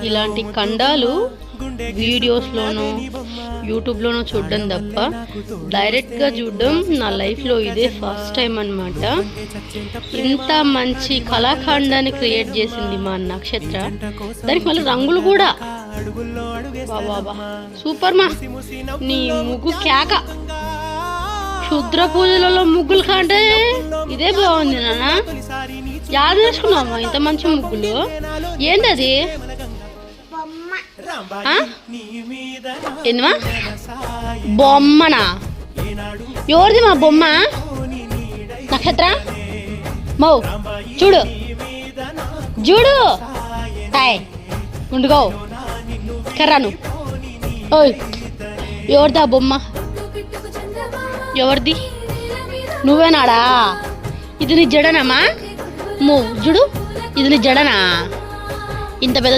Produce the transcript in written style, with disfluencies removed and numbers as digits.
ఇలాంటి ఖండాలు వీడియోస్లోనూ యూట్యూబ్లోనూ చూడడం తప్ప డైరెక్ట్గా చూడడం నా లైఫ్లో ఇదే ఫస్ట్ టైం అన్నమాట. ఇంత మంచి కళాఖండాన్ని క్రియేట్ చేసింది మా నక్షత్ర. దానికి మళ్ళీ రంగులు కూడా బాబా సూపర్ మా. నీ ముగ్గు కేక. క్షుద్ర పూజలలో ముగ్గులు కంటే ఇదే బాగుంది నాన్న. యాద చేసుకున్నావమ్మా ఇంత మంచి ముగ్గులు. ఏంటి అది? ఏందమ్మా బొమ్మనా? ఎవరిది మా బొమ్మ? నక్షత్ర మౌ చూడు చూడు హాయ్ ఉండుగో కర్రాను. ఓయ్ ఎవరిదా బొమ్మ? ఎవరిది? నువ్వేనాడా? ఇది నీ జడనమ్మా? మో చూడు ఇది నీ జడనా? ఇంత పెద్ద